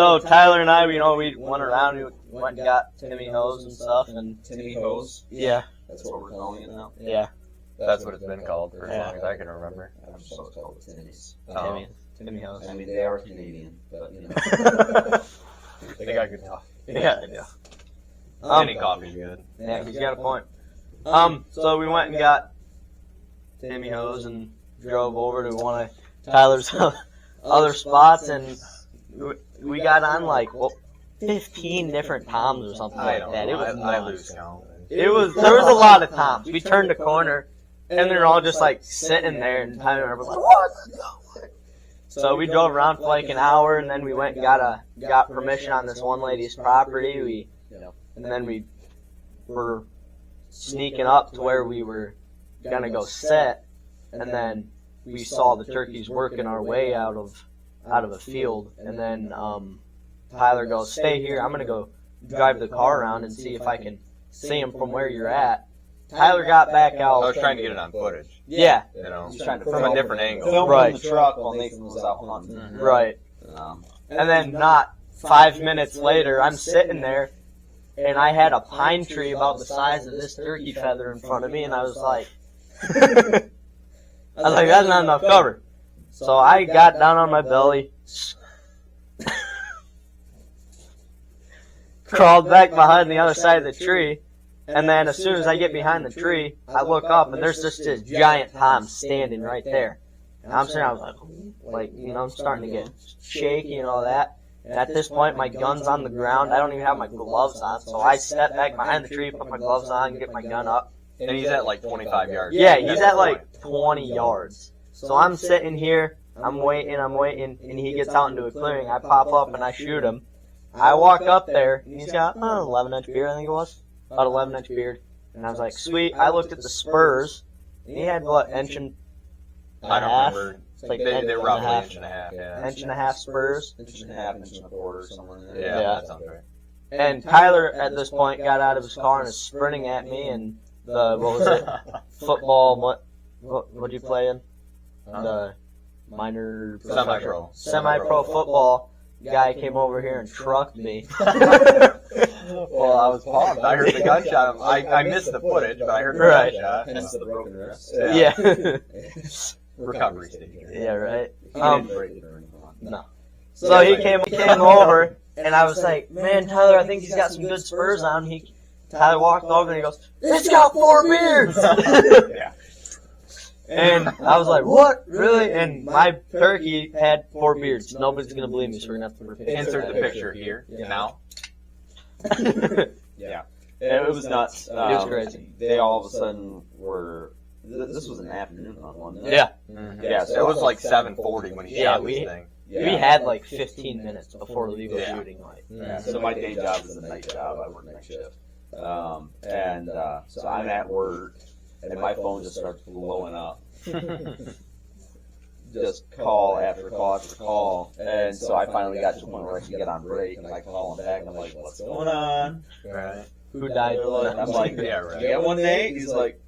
So Tyler and I, we went around, we went and got Timmy Hose and stuff, and Timmy Hose. Yeah. That's what we're calling it now. Yeah. That's what it's been called for as long as I can remember. I'm just always called it Timmy's. Timmy Hose. I mean, they are Canadian, but you know. They got good coffee. Yeah, they do. Any coffee's good. Yeah, he's got a point. So we went and got Timmy Hose and drove over to one of Tyler's other spots, and we got on 15 different toms or something like that. It was I lose count. there was a lot of toms. We turned the corner, and they're all just sitting there, and Tyler was like, "What?" So we drove around for an hour, and then we went and got permission on this one lady's property. And then we were sneaking up to where we were gonna go set, and then we saw the turkeys working our way out of a field, and then Tyler goes, "Stay here. I'm gonna go drive the car around and see if I can see him from where you're at." Tyler got back out. I was trying to get it on footage. Yeah. You know, He's trying to from a different angle. Film Right. in the truck while Nathan was out hunting. Right. And then not 5 minutes later, I'm sitting there, and I had a pine tree about the size of this turkey feather in front of me, and I was like, that's not enough cover. So I got down on my belly, crawled back behind the other side of the tree, and then as soon as I get behind the tree, I look up, and there's just this giant tom standing right there. And I'm sitting there, I was I'm starting to get shaky and all that. And at this point, my gun's on the ground. I don't even have my gloves on, so I step back behind the tree, put my gloves on, get my gun up. And he's at 25 yards. Yeah, he's at 20 yards. So I'm sitting here, I'm waiting, and he gets out into a clearing. I pop up and I shoot him. I walk up there, and he's got an 11-inch beard, I think it was. About 11-inch beard. And I was like, sweet. I looked at the spurs, and he had, inch and a I don't half? remember. It's like They're inch roughly and a half. inch and a half, yeah. Inch and a half spurs. Inch and a half, inch and a quarter, somewhere in there. Yeah, Yeah. that sounds right. And Tyler, at this point, got out of his car and is sprinting at me, and what was it? Football, what'd you play in? The minor... Semi-pro. Semi-pro football guy came over here and trucked me. Well, I was pumped. I heard the gunshot. I missed the footage, but I heard the Right. gunshot. Hence the broken wrist. Yeah. Recovery stage. Yeah, right. He didn't break it or anything. No. So he came over, and I was like, "Man, Tyler, I think he's got some good spurs on." Tyler walked over and he goes, "It's got 4 beards!" Yeah. And I was like, "What? Really?" And my turkey had 4 beards. Nobody's going to believe me, so we're going to have to Insert the picture here. Yeah. Now. Yeah. It was nuts. It was crazy. They all of a sudden were... This was an afternoon hunt, wasn't it? Yeah. Mm-hmm. Yeah, So it was 7:40 when he Yeah, shot we- this thing. Yeah. We had 15 minutes before legal Yeah. shooting light. Yeah, so my day job is a night job. I work night shift. So I'm at work, and my phone just starts blowing up. Just call after call after call. And so I finally got to the point where I could get on break, and I call him back, and I'm like, "What's going on?" Right. Who died? I'm like, Yeah, right. "You get one, Nate?" He's like,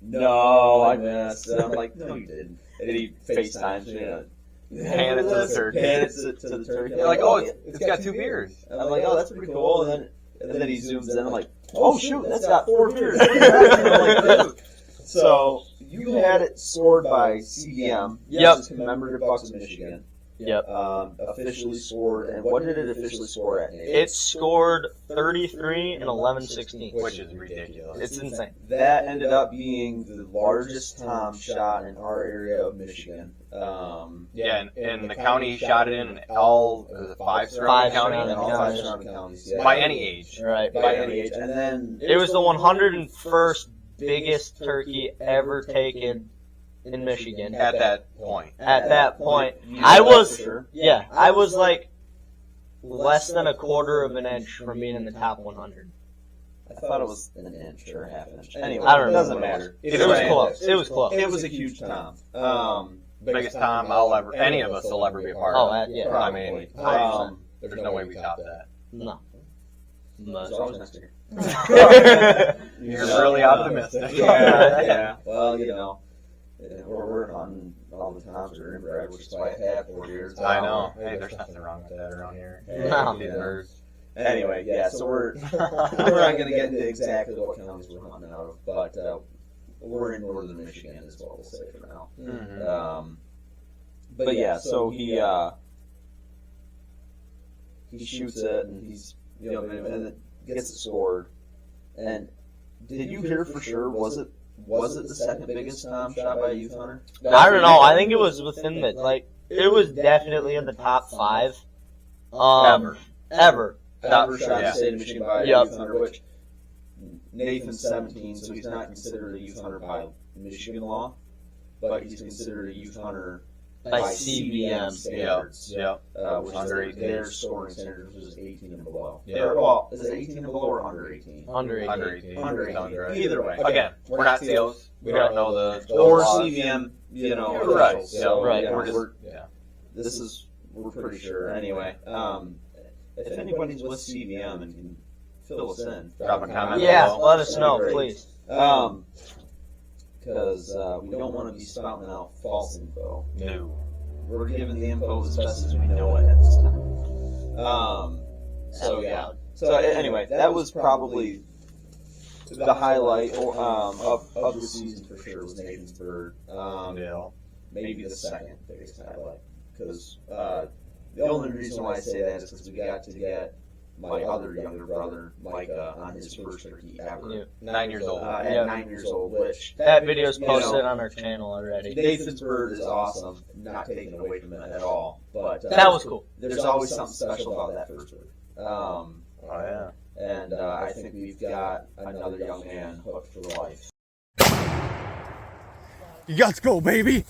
"No, I missed." And I'm like, "No, you didn't." And he FaceTimes me and Hand it to the turkey. Hand it to the turkey. You're like, "Oh, it's got 2 beards." And I'm like, "Oh, that's pretty cool." And then he zooms in. I'm like, "Oh shoot, that's got 4 beards." And I'm like, "Dude." So you had it scored by CDM. Yep. It's commemorative Bucks of Michigan. Yep. Officially scored. And what did it officially score at, Nate? It scored 33 and 11/16. Which is ridiculous. It's insane. That ended up being the largest tom shot in our area of Michigan. Yeah, and the county he shot it in all, was it 5 surrounding Five counties? surrounding all counties. 5 surrounding counties. Yeah. By any age. Right. By any age. And then It was the 101st biggest turkey ever taken in Michigan. At that point. At that point, You I know that was, for sure. yeah, I was less than a quarter of an inch from being in the top 100. I thought it was an inch or a half inch. Anyway, I don't it remember doesn't what it matter. It Either was way, close. It was close. It was a huge tom. Biggest time any of us will ever be a part Oh, of. yeah. I mean, Um, there's no way we top that. No. it's always next year. You're really optimistic. Yeah. Well, we're hunting all the times we're inbred, which is why I had 4 years. I know. Hey, there's nothing wrong with that around here. No. These birds. Anyway, yeah, so we're not going to get into exactly what counties we're hunting out of, but we're in northern Michigan is what we'll say for now. Mm-hmm. But yeah, so he shoots it and he's and it gets it scored. And did you hear for sure? Was it the second biggest shot by a youth hunter? I don't know. I think it was within the it was definitely in the top 5. Ever. Ever shot in Yeah. the state of Michigan by a youth hunter, which Nathan's 17, so he's not considered a youth hunter by Michigan law, but he's considered a youth hunter By CBM CBM. standards. Yeah. Which Under is 18. their scoring standards, which is 18 and below. Yeah. Or, well, is it 18 and below or under 18? Under 18. Under 18. Under 18. Sounds right. Either way. Again, we're not COs. We don't know the Or laws. CBM, Right. officials. So, Right. yeah, We're just, we're pretty sure. Anyway, if anybody's with CBM and can fill us in, Drop a comment Yeah, below. let us know, That'd be great. please. Because we don't want to be spouting out false info. No. We're giving the info as best as we know it at this time. So yeah. So anyway, that was probably the highlight of the season for sure. Was Nathan's bird. Yeah. Maybe the second biggest highlight. Because the only reason why I say that is because we got to get my other younger brother, Micah, on his first turkey ever. Yeah. 9 years old. At Yeah. 9 years old, which That video's You posted know, on our channel already. Nathan's bird is awesome, not taken away from it at all. But That was cool. there's always something special about that first bird. Oh, yeah. And I think we've got another young man hooked for life. Let's go, baby.